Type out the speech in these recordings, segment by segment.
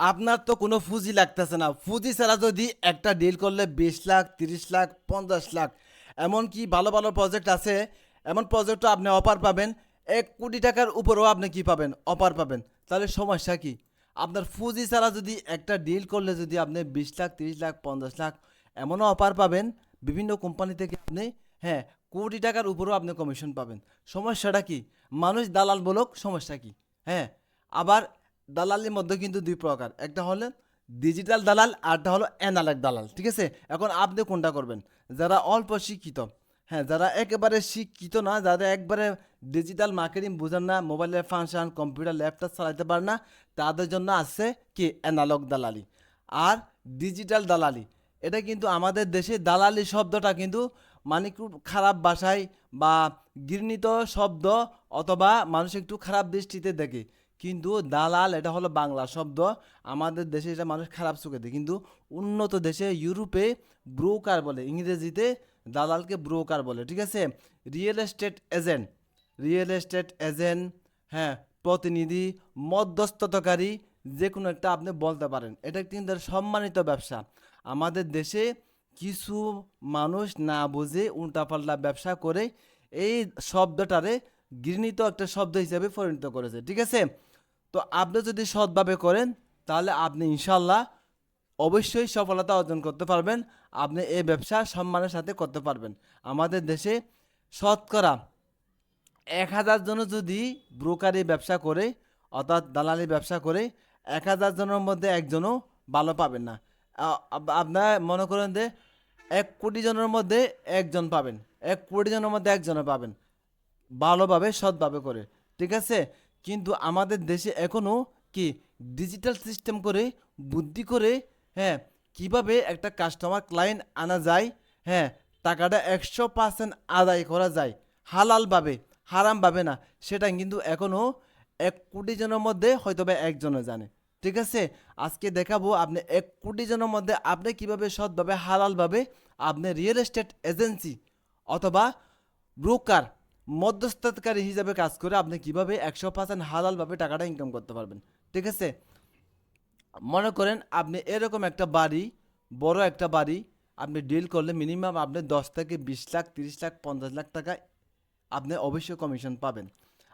আপনার তো কোনো পুঁজি লাগতেছে না। পুঁজি ছাড়া যদি একটা ডিল করলে 20 লাখ, 30 লাখ, 50 লাখ, এমনকি ভালো ভালো প্রজেক্ট আছে, এমন প্রজেক্টও আপনি অফার পাবেন। 1 কোটি টাকার উপরেও আপনি কি পাবেন? অফার পাবেন। তাহলে সমস্যা কি? আপনার পুঁজি ছাড়া যদি একটা ডিল করলে যদি আপনি 20 লাখ, 30 লাখ, 50 লাখ এমনও অফার পাবেন বিভিন্ন কোম্পানি থেকে আপনি, হ্যাঁ, কোটি টাকার উপরেও আপনি কমিশন পাবেন। সমস্যাটা কি? মানুষ দালাল বলুক, সমস্যা কি? হ্যাঁ, আবার দালালির মধ্যে কিন্তু দুই প্রকার, একটা হলো ডিজিটাল দালাল আরটা হলো অ্যানালগ দালাল, ঠিক আছে? এখন আপনি কোনটা করবেন? যারা অল্প শিক্ষিত, হ্যাঁ, যারা একেবারে শিক্ষিত না, যারা একবারে ডিজিটাল মার্কেটিং বুঝেন না, মোবাইলের ফাংশন, কম্পিউটার, ল্যাপটপ চালাতে পারে না, তাদের জন্য আছে কি অ্যানালগ দালালি আর ডিজিটাল দালালি। এটা কিন্তু আমাদের দেশে দালালি শব্দটা কিন্তু মানে খুব খারাপ ভাষায় বা ঘৃণিত শব্দ, অথবা মানুষ একটু খারাপ দৃষ্টিতে দেখে। কিন্তু দালাল এটা হলো বাংলা শব্দ, আমাদের দেশে এটা মানুষ খারাপ চোখে দেখে, কিন্তু উন্নত দেশে ইউরোপে ব্রোকার বলে, ইংরেজিতে দালালকে ব্রোকার বলে, ঠিক আছে? Real estate agent, real estate agent, হ্যাঁ, প্রতিনিধি, মধ্যস্থতাকারী, যে কোনো একটা আপনি বলতে পারেন। এটা কিন্তু একটা সম্মানিত ব্যবসা। আমাদের দেশে কিছু মানুষ না বুঝে উল্টাপাল্টা ব্যবসা করে এই শব্দটারে ঘৃণিত একটা শব্দ হিসেবে পরিণত করেছে, ঠিক আছে? তো আপনি যদি সৎভাবে করেন তাহলে আপনি ইনশাল্লাহ অবশ্যই সফলতা অর্জন করতে পারবেন। আপনি এই ব্যবসা সম্মানের সাথে করতে পারবেন। আমাদের দেশে শতকরা 1,000 জন যদি ব্রোকারি ব্যবসা করে, অর্থাৎ দালালি ব্যবসা করে, 1,000 জনের মধ্যে একজনও ভালো পাবেন না। আপনার মনে করেন যে 1 কোটি জনের মধ্যে একজন পাবেন, 1 কোটি জনের মধ্যে একজনে পাবেন ভালোভাবে সৎভাবে করে, ঠিক আছে? কিন্তু আমাদের দেশে এখনও কি ডিজিটাল সিস্টেম করে, বুদ্ধি করে, হ্যাঁ, কিভাবে একটা কাস্টমার ক্লায়েন্ট আনা যায়, হ্যাঁ, টাকাটা 100% আদায় করা যায় হালালভাবে, হারামভাবে না, সেটা কিন্তু এখনও 1 কোটি জনের মধ্যে হয়তো বা একজনে জানে, ঠিক আছে? আজকে দেখাবো আপনি 1 কোটি জনের মধ্যে আপনি কিভাবে সৎভাবে হালালভাবে আপনি রিয়েল এস্টেট এজেন্সি অথবা ব্রোকার, মধ্যস্থতাকারী হিসাবে কাজ করে আপনি কিভাবে 100% হালালভাবে টাকাটা ইনকাম করতে পারবেন, ঠিক আছে? মনে করেন আপনি এরকম একটা বাড়ি, বড় একটা বাড়ি আপনি ডিল করলে মিনিমাম আপনি 10 থেকে 20 লাখ, 30 লাখ, 50 লাখ টাকা আপনি অবশ্যই কমিশন পাবেন।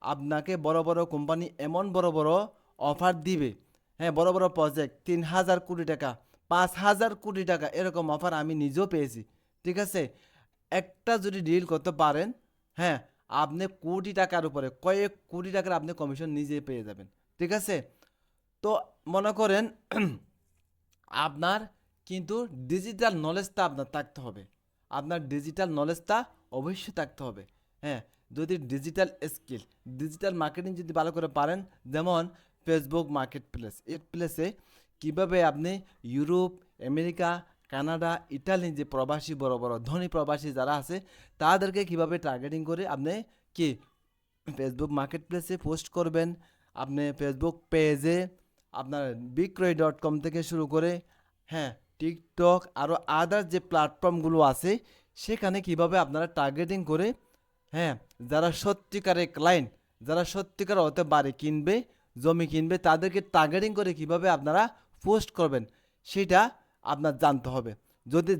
আপনাকে বড় বড় কোম্পানি এমন বড় বড় অফার দিবে, হ্যাঁ, বড় বড় প্রজেক্ট 3,000 কোটি টাকা, 5,000 কোটি টাকা, এরকম অফার আমি নিজেও পেয়েছি, ঠিক আছে? একটা যদি ডিল করতে পারেন, হ্যাঁ, আপনি কোটি টাকার উপরে, কয়েক কোটি টাকার আপনি কমিশন নিজে পেয়ে যাবেন, ঠিক আছে? তো মনে করেন আপনার কিন্তু ডিজিটাল নলেজটা আপনার থাকতে হবে, আপনার ডিজিটাল নলেজটা অবশ্যই থাকতে হবে, হ্যাঁ। যদি ডিজিটাল স্কিল, ডিজিটাল মার্কেটিং যদি ভালো করে পারেন, যেমন ফেসবুক মার্কেট প্লেস, এই প্লেসে কীভাবে আপনি ইউরোপ, আমেরিকা, কানাডা, ইটালি যে প্রবাসী, বড় বড় ধনী প্রবাসী যারা আছে, তাদেরকে কিভাবে টার্গেটিং করে আপনি কি ফেসবুক মার্কেট প্লেসে পোস্ট করবেন, আপনি ফেসবুক পেজে আপনার বিক্রয়.com থেকে শুরু করে, হ্যাঁ, টিকটক আরও আদার যে প্ল্যাটফর্মগুলো আছে, সেখানে কিভাবে আপনারা টার্গেটিং করে, হ্যাঁ, যারা সত্যিকারের ক্লায়েন্ট, যারা সত্যিকার হতে বাড়ি কিনবে, জমি কিনবে, তাদেরকে টার্গেটিং করে কিভাবে আপনারা পোস্ট করবেন, সেটা আপনার জানতে হবে। যদি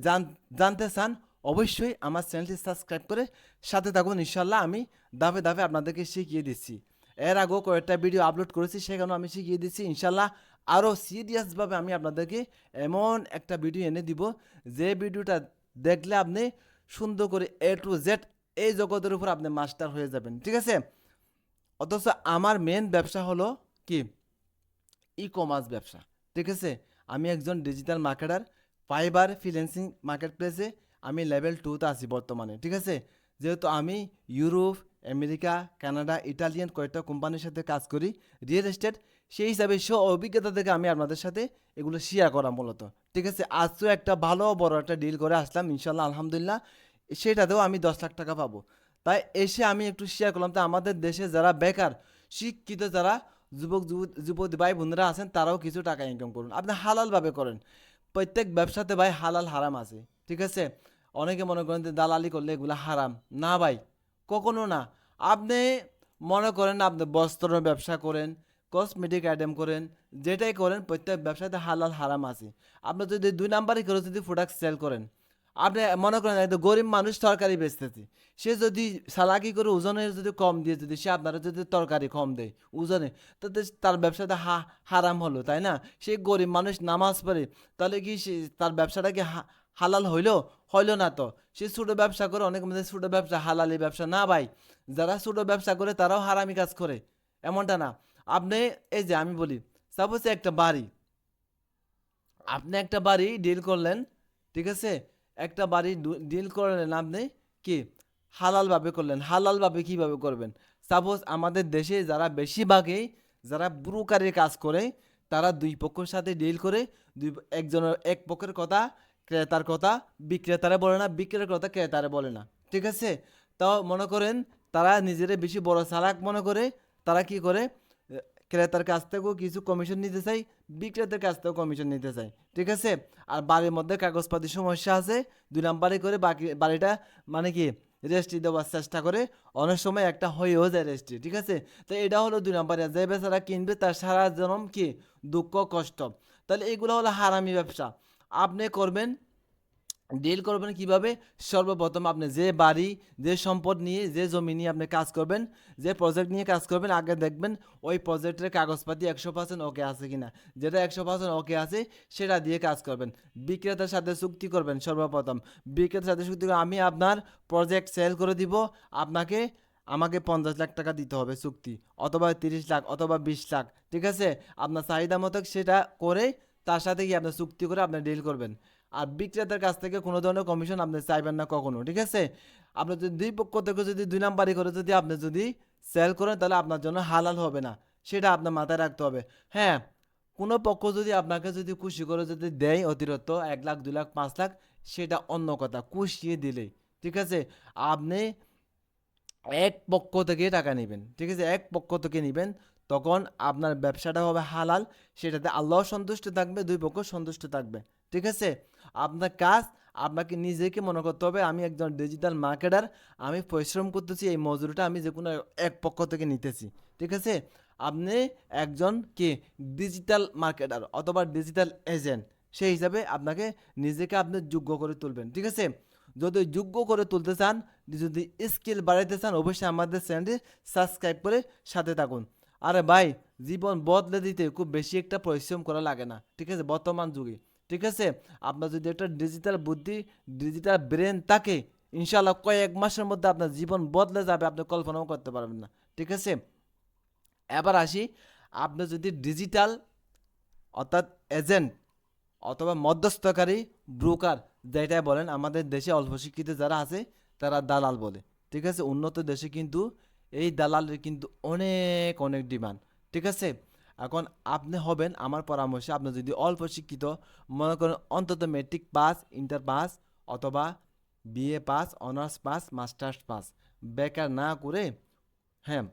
জানতে চান অবশ্যই আমার চ্যানেলটি সাবস্ক্রাইব করে সাথে থাকুন। ইনশাল্লাহ আমি ধাপে ধাপে আপনাদেরকে শিখিয়ে দিচ্ছি। এর আগেও কয়েকটা ভিডিও আপলোড করেছি, সেখানেও আমি শিখিয়ে দিচ্ছি। ইনশাল্লাহ আরও সিরিয়াসভাবে আমি আপনাদেরকে এমন একটা ভিডিও এনে দিব, যে ভিডিওটা দেখলে আপনি সুন্দর করে A to Z এই জগতের উপর আপনি মাস্টার হয়ে যাবেন, ঠিক আছে? অথচ আমার মেন ব্যবসা হলো কি ই কমার্স ব্যবসা, ঠিক আছে? আমি একজন digital marketer, fibre freelancing market প্লেসে আমি লেভেল 2তে আছি বর্তমানে, ঠিক আছে? যেহেতু আমি ইউরোপ, আমেরিকা, কানাডা, ইটালিয়ান কয়েকটা কোম্পানির সাথে কাজ করি রিয়েল এস্টেট, সেই হিসাবে সব অভিজ্ঞতা থেকে আমি আপনাদের সাথে এগুলো শেয়ার করা মূলত, ঠিক আছে? আজও একটা ভালো বড় একটা ডিল করে আসলাম ইনশাল্লাহ, আলহামদুলিল্লাহ, সেটাতেও আমি 10 লাখ টাকা পাবো। তাই এসে আমি একটু শেয়ার করলাম। তো আমাদের দেশে যারা বেকার, শিক্ষিত যারা যুবতী ভাই বোনেরা আছেন, তারাও কিছু টাকা ইনকাম করুন, আপনি হালালভাবে করেন। প্রত্যেক ব্যবসাতে ভাই হালাল হারাম আছে, ঠিক আছে? অনেকে মনে করেন যে দালালি করলে এগুলো হারাম, না ভাই, কখনো না। আপনি মনে করেন আপনি বস্ত্রের ব্যবসা করেন, কসমেটিক আইটেম করেন, যেটাই করেন প্রত্যেক ব্যবসাতে হালাল হারাম আছে। আপনি যদি ২ নাম্বারই করে যদি প্রোডাক্ট সেল করেন, আপনি মনে করেন একদম গরিব মানুষ তরকারি বেচতেছে। সে যদি চালাকি করে ওজনের যদি কম দিয়ে যদি সে আপনারা যদি তরকারি কম দেয় ওজনে, তাতে তার ব্যবসাটা হারাম হলো, তাই না? সে গরিব মানুষ নামাজ পড়ে, তাহলে কি সে তার ব্যবসাটা কি হালাল হইলো? হইলো না তো। সে ছোট ব্যবসা করে, অনেক মধ্যে ছোট ব্যবসা হালালি ব্যবসা না ভাই। যারা ছোট ব্যবসা করে তারাও হারামি কাজ করে, এমনটা না। আপনি এই যে আমি বলি, সাপোজ একটা বাড়ি, আপনি একটা বাড়ি ডিল করলেন, ঠিক আছে? একটা বাড়ি ডিল করলেন আপনি, কি হালালভাবে করলেন। হালালভাবে কিভাবে করবেন? সাপোজ আমাদের দেশে যারা বেশিরভাগই যারা ব্রোকারের কাজ করে, তারা দুই পক্ষের সাথে ডিল করে, দুই একজনের এক পক্ষের কথা ক্রেতার কথা বিক্রেতারা বলে না, বিক্রেতার কথা ক্রেতারা বলে না, ঠিক আছে? তাও মনে করেন তারা নিজেরা বেশি বড় চালাক মনে করে, তারা কি করে ক্রেতার কাছ থেকেও কিছু কমিশন নিতে চাই, বিক্রেতার কাছ থেকেও কমিশন নিতে চাই, ঠিক আছে? আর বাড়ির মধ্যে কাগজপাতি সমস্যা আছে, ২ নাম্বারে করে বাকি বাড়িটা মানে কি রেজিস্ট্রি দেওয়ার চেষ্টা করে, অনেক সময় একটা হয়েও যায় রেজিস্ট্রি, ঠিক আছে? তো এটা হলো ২ নাম্বারে, যে বেচারা কিনবে তার সারা জনম কি দুঃখ কষ্ট। তাহলে এগুলো হলো হারামি ব্যবসা। আপনি করবেন, ডিল করবেন কিভাবে? সর্বপ্রথম আপনি যে বাড়ি, যে সম্পদ নিয়ে, যে জমি নিয়ে আপনি কাজ করবেন, যে প্রজেক্ট নিয়ে কাজ করবেন, আগে দেখবেন ওই প্রজেক্টের কাগজপাতি ১০০% ওকে আছে কিনা। যেটা ১০০% ওকে আছে সেটা দিয়ে কাজ করবেন। বিক্রেতার সাথে চুক্তি করবেন সর্বপ্রথম। বিক্রেতার সাথে চুক্তি করে আমি আপনার প্রজেক্ট সেল করে দিব, আপনাকে আমাকে ৫০ লাখ টাকা দিতে হবে চুক্তি, অথবা ৩০ লাখ অথবা ২০ লাখ, ঠিক আছে? আপনার চাহিদা মতো সেটা করে তার সাথে কি আপনি চুক্তি করে আপনি ডিল করবেন। আর বিক্রেতার কাছ থেকে কোনো ধরনের কমিশন আপনি চাইবেন না কখনো, ঠিক আছে? আপনি যদি দুই পক্ষ থেকে যদি ২ নাম্বারি করে যদি আপনি যদি সেল করেন, তাহলে আপনার জন্য হালাল হবে না, সেটা আপনার মাথায় রাখতে হবে। হ্যাঁ, কোনো পক্ষ যদি আপনাকে যদি খুশি করে যদি দেয় অতিরিক্ত ১ লাখ ২ লাখ ৫ লাখ, সেটা অন্য কথা, খুশিয়ে দিলেই, ঠিক আছে? আপনি এক পক্ষ থেকে টাকা নেবেন, ঠিক আছে? এক পক্ষ থেকে নেবেন, তখন আপনার ব্যবসাটা হবে হালাল, সেটাতে আল্লাহ সন্তুষ্ট থাকবে, দুই পক্ষ সন্তুষ্ট থাকবে, ঠিক আছে? আপনার কাজ, আপনাকে নিজেকে মনে করতে হবে আমি একজন ডিজিটাল মার্কেটার, আমি পরিশ্রম করতেছি, এই মজুরিটা আমি যে কোনো এক পক্ষ থেকে নিতেছি, ঠিক আছে? আপনি একজন কি ডিজিটাল মার্কেটার অথবা ডিজিটাল এজেন্ট, সেই হিসাবে আপনাকে নিজেকে আপনি যোগ্য করে তুলবেন, ঠিক আছে? যদি যোগ্য করে তুলতে চান, যদি স্কিল বাড়াইতে চান, অবশ্যই আমাদের চ্যানেলটি সাবস্ক্রাইব করে সাথে থাকুন। আরে ভাই, জীবন বদলে দিতে খুব বেশি একটা পরিশ্রম করা লাগে না, ঠিক আছে? বর্তমান যুগে, ঠিক আছে? আপনার যদি একটা ডিজিটাল বুদ্ধি, ডিজিটাল ব্রেন থাকে, ইনশাল্লাহ কয়েক মাসের মধ্যে আপনার জীবন বদলে যাবে, আপনি কল্পনাও করতে পারবেন না, ঠিক আছে? এবার আসি, আপনি যদি ডিজিটাল অর্থাৎ এজেন্ট অথবা মধ্যস্থকারী, ব্রোকার যেটাই বলেন, আমাদের দেশে অল্প শিক্ষিত যারা আছে তারা দালাল বলে, ঠিক আছে? উন্নত দেশে কিন্তু এই দালালের কিন্তু অনেক অনেক ডিমান্ড, ঠিক আছে? এখন আপনি হবেন আমার পরামর্শে, আপনি যদি অল্প শিক্ষিত, মনে করেন অন্তত মেট্রিক পাস, ইন্টার পাস, অথবা BA pass, honours pass, masters pass, বেকার না করে, হ্যাঁ,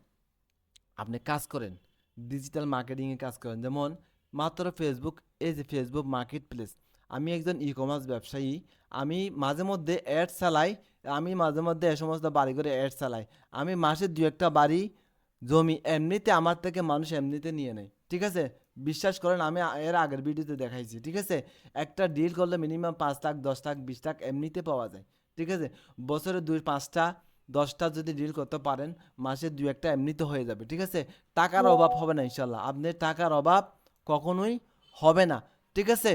আপনি কাজ করেন, ডিজিটাল মার্কেটিংয়ে কাজ করেন। যেমন মাত্র ফেসবুক, এই যে ফেসবুক মার্কেট প্লেস, আমি একজন ই কমার্স ব্যবসায়ী, আমি মাঝে মধ্যে অ্যাড চালাই, আমি মাঝে মধ্যে এ সমস্ত বাড়ি করে অ্যাড চালাই, আমি মাসে দু একটা বাড়ি জমি এমনিতে আমার থেকে মানুষ এমনিতে নিয়ে নেয়, ঠিক আছে? বিশ্বাস করেন, আমি এর আগের ভিডিওতে দেখাইছি, ঠিক আছে? একটা ডিল করলে মিনিমাম ৫ লাখ ১০ লাখ ২০ লাখ এমনিতে পাওয়া যায়, ঠিক আছে? বছরে ২ ৫টা 10টা যদি ডিল করতে পারেন, মাসে ২ একটা এমনিতে হয়ে যাবে, ঠিক আছে? টাকার অভাব হবে না ইনশাল্লাহ, আপনার টাকার অভাব কখনোই হবে না, ঠিক আছে?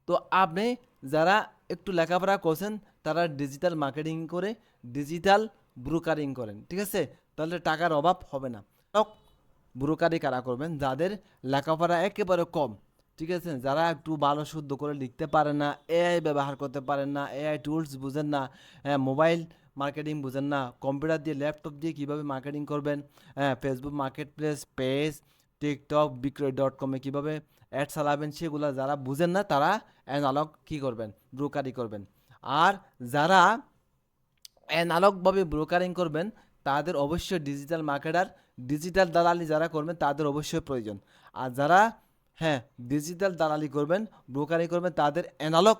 তো আপনি যারা একটু লেখাপড়া করছেন, তারা ডিজিটাল মার্কেটিং করে ডিজিটাল ব্রোকারিং করেন, ঠিক আছে? তাহলে টাকার অভাব হবে না। ব্রোকারি কারা করবেন? যাদের লেখাপড়া একেবারে কম, ঠিক আছে? যারা একটু ভালো শুদ্ধ করে লিখতে পারেন না, এআই ব্যবহার করতে পারেন না, এআই টুলস বুঝেন না, হ্যাঁ, মোবাইল মার্কেটিং বুঝেন না, কম্পিউটার দিয়ে ল্যাপটপ দিয়ে কীভাবে মার্কেটিং করবেন, হ্যাঁ, Facebook marketplace page, TikTok বিক্রয়.com-এ কীভাবে অ্যাড চালাবেন, সেগুলো যারা বুঝেন না, তারা অ্যানালগ কী করবেন? ব্রোকারি করবেন। আর যারা অ্যানালগভাবে ব্রোকারিং করবেন, তাদের অবশ্যই ডিজিটাল মার্কেটার, ডিজিটাল দালালি যারা করবেন তাদের অবশ্যই প্রয়োজন। আর যারা, হ্যাঁ, ডিজিটাল দালালি করবেন, ব্রোকারিং করবেন, তাদের অ্যানালগ,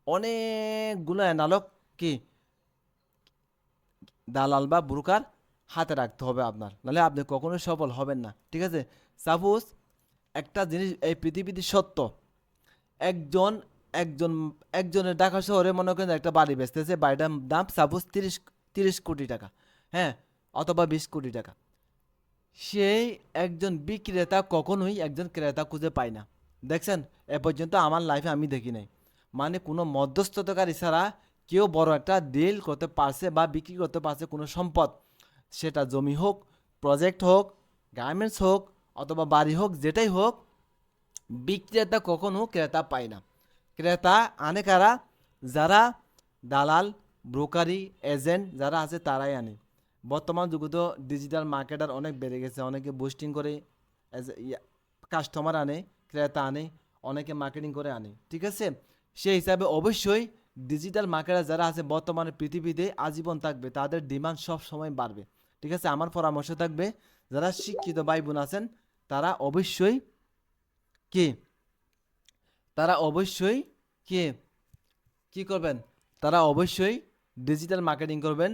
অনেকগুলো অ্যানালগ কি দালাল বা ব্রোকার হাতে রাখতে হবে আপনার, নাহলে আপনি কখনোই সফল হবেন না, ঠিক আছে? সাপোজ একটা জিনিস এই পৃথিবীতে সত্য, একজন একজন একজনের ঢাকা শহরে মনে করেন একটা বাড়ি বেচতেছে, বাড়িটার দাম সাপোজ 30 কোটি টাকা, হ্যাঁ, অথবা 20 কোটি টাকা। সেই একজন বিক্রেতা কখনোই একজন ক্রেতা খুঁজে পায় না। দেখছেন, এ পর্যন্ত আমার লাইফে আমি দেখি নাই। মানে কোনো মধ্যস্থতাকারী ছাড়া কেউ বড় একটা ডিল করতে পারছে বা বিক্রি করতে পারছে কোনো সম্পদ, সেটা জমি হোক, প্রজেক্ট হোক, গার্মেন্টস হোক, অথবা বাড়ি হোক, যেটাই হোক, বিক্রেতা কখনো ক্রেতা পায় না। ক্রেতা আনে কারা? যারা দালাল, ব্রোকারি, এজেন্ট যারা আছে তারাই আনে। বর্তমান যুগে তো ডিজিটাল মার্কেটার অনেক বেড়ে গেছে, অনেকে বুস্টিং করে কাস্টমার আনে, ক্রেতা আনে, অনেকে মার্কেটিং করে আনে, ঠিক আছে। সেই হিসাবে অবশ্যই ডিজিটাল মার্কেটার যারা আছে বর্তমানে পৃথিবীতে আজীবন থাকবে, তাদের ডিমান্ড সব সময় বাড়বে, ঠিক আছে। আমার পরামর্শ থাকবে, যারা শিক্ষিত ভাই বোন আছেন তারা অবশ্যই কি তারা অবশ্যই কি কি করবেন, তারা অবশ্যই ডিজিটাল মার্কেটিং করবেন,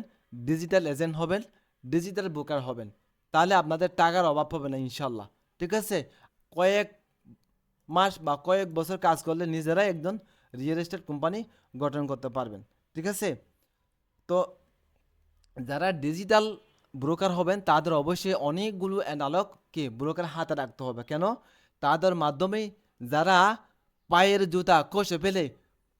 ডিজিটাল এজেন্ট হবেন, ডিজিটাল ব্রোকার হবেন। তাহলে আপনাদের টাকার অভাব হবে না ইনশাল্লাহ, ঠিক আছে। কয়েক মাস বা কয়েক বছর কাজ করলে নিজেরাই একজন রিয়েল এস্টেট কোম্পানি গঠন করতে পারবেন, ঠিক আছে। তো যারা ডিজিটাল ব্রোকার হবেন তাদের অবশ্যই অনেকগুলো অ্যানালগ ব্রোকার হাতে রাখতে হবে। কেন? তাদের মাধ্যমেই যারা পায়ের জুতা কষে ফেলে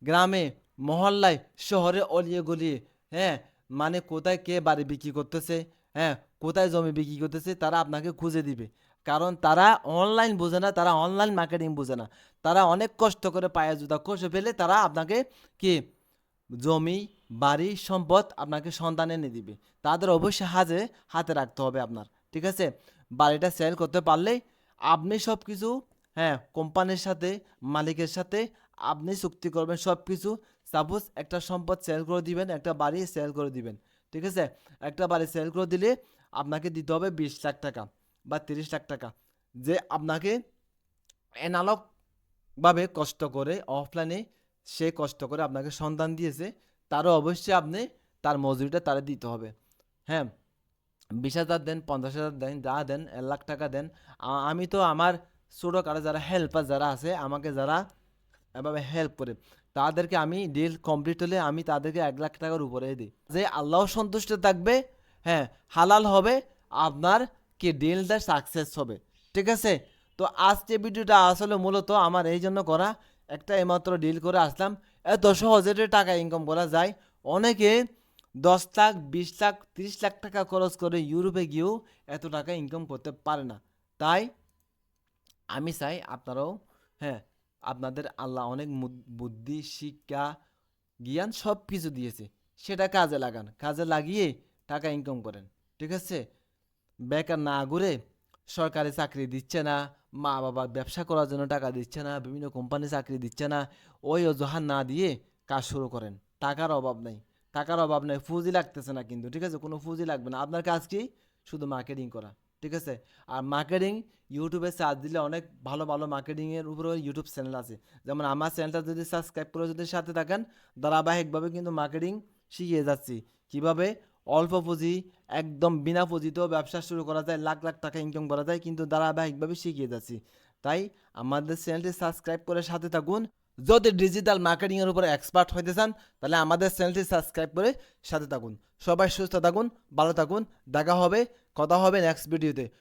গ্রামে, মহল্লায়, শহরে, অলিয়ে গলিয়ে, হ্যাঁ, মানে কোথায় কে বাড়ি বিক্রি করতেছে, হ্যাঁ, কোথায় জমি বিক্রি করতেছে, তারা আপনাকে খুঁজে দিবে। কারণ তারা অনলাইন বোঝে না, তারা অনলাইন মার্কেটিং বোঝে না। তারা অনেক কষ্ট করে পায়ের জুতা কষে ফেলে তারা আপনাকে কি জমি, বাড়ি, সম্পদ আপনাকে সন্ধান এনে দিবে। তাদের অবশ্যই হাতে রাখতে হবে আপনার, ঠিক আছে। বাড়িটা সেল করতে পারলেই আপনি সব কিছু, হ্যাঁ, কোম্পানির সাথে, মালিকের সাথে আপনি চুক্তি করবেন সব কিছু। সাপোজ একটা সম্পদ সেল করে দিবেন, একটা বাড়ি সেল করে দিবেন, ঠিক আছে। একটা বাড়ি সেল করে দিলে আপনাকে দিতে হবে 20 লাখ টাকা বা 30 লাখ টাকা, যে আপনাকে অ্যানালগ ভাবে কষ্ট করে অফলাইনে সে কষ্ট করে আপনাকে সন্ধান দিয়েছে, তারও অবশ্যই আপনি তার মজুরিটা তারা দিতে হবে, হ্যাঁ। 20,000 দেন, 50,000 দেন, যা দেন, 1 লাখ টাকা দেন। আমি তো আমার ছোটোখাটো যারা হেল্পার যারা আছে, আমাকে যারা এভাবে হেল্প করে, তাদেরকে আমি ডিল কমপ্লিট হলে আমি তাদেরকে 1 লাখ টাকার উপরে দিই, যে আল্লাহ সন্তুষ্ট থাকবে, হ্যাঁ, হালাল হবে, আপনার ডিলটা সাকসেস হবে, ঠিক আছে। তো আজকে ভিডিওটা আসলে মূলত আমার এই জন্য করা, একটা এইমাত্র ডিল করে আসলাম। এত সহজে টাকা ইনকাম করা যায়। অনেকে 10 লাখ, 20 লাখ, 30 লাখ টাকা খরচ করে ইউরোপে গিয়েও এত টাকা ইনকাম করতে পারে না। তাই আমি চাই আপনারাও, হ্যাঁ, আপনাদের আল্লাহ অনেক বুদ্ধি, শিক্ষা, জ্ঞান সব কিছু দিয়েছে, সেটা কাজে লাগান, কাজে লাগিয়ে টাকা ইনকাম করেন, ঠিক আছে। বেকার না ঘুরে, সরকারি চাকরি দিচ্ছে না, মা বাবা ব্যবসা করার জন্য টাকা দিচ্ছে না, বিভিন্ন কোম্পানি চাকরি দিচ্ছে না, ওই অজুহাত না দিয়ে কাজ শুরু করেন। টাকার অভাব নেই, টাকার অভাব নেই, পুঁজি লাগতেছে না কিন্তু, ঠিক আছে, কোনো পুঁজি লাগবে না। আপনার কাজ কি? শুধু মার্কেটিং করা, ঠিক আছে। আর মার্কেটিং ইউটিউবে সার্চ দিলে অনেক ভালো ভালো মার্কেটিংয়ের উপরে ইউটিউব চ্যানেল আছে। যেমন আমার চ্যানেলটা যদি সাবস্ক্রাইব করে যদি সাথে থাকেন, ধারাবাহিকভাবে কিন্তু মার্কেটিং শিখিয়ে যাচ্ছি, কিভাবে অল্প পুঁজি, একদম বিনা পুঁজিতেও ব্যবসা শুরু করা যায়, লাখ লাখ টাকা ইনকাম করা যায়, কিন্তু ধারাবাহিকভাবে শিখিয়ে যাচ্ছি। তাই আমাদের চ্যানেলটি সাবস্ক্রাইব করে সাথে থাকুন। যদি ডিজিটাল মার্কেটিংয়ের উপরে এক্সপার্ট হইতে চান, তাহলে আমাদের চ্যানেলটি সাবস্ক্রাইব করে সাথে থাকুন। সবাই সুস্থ থাকুন, ভালো থাকুন, দেখা হবে, কথা হবে নেক্সট ভিডিওতে।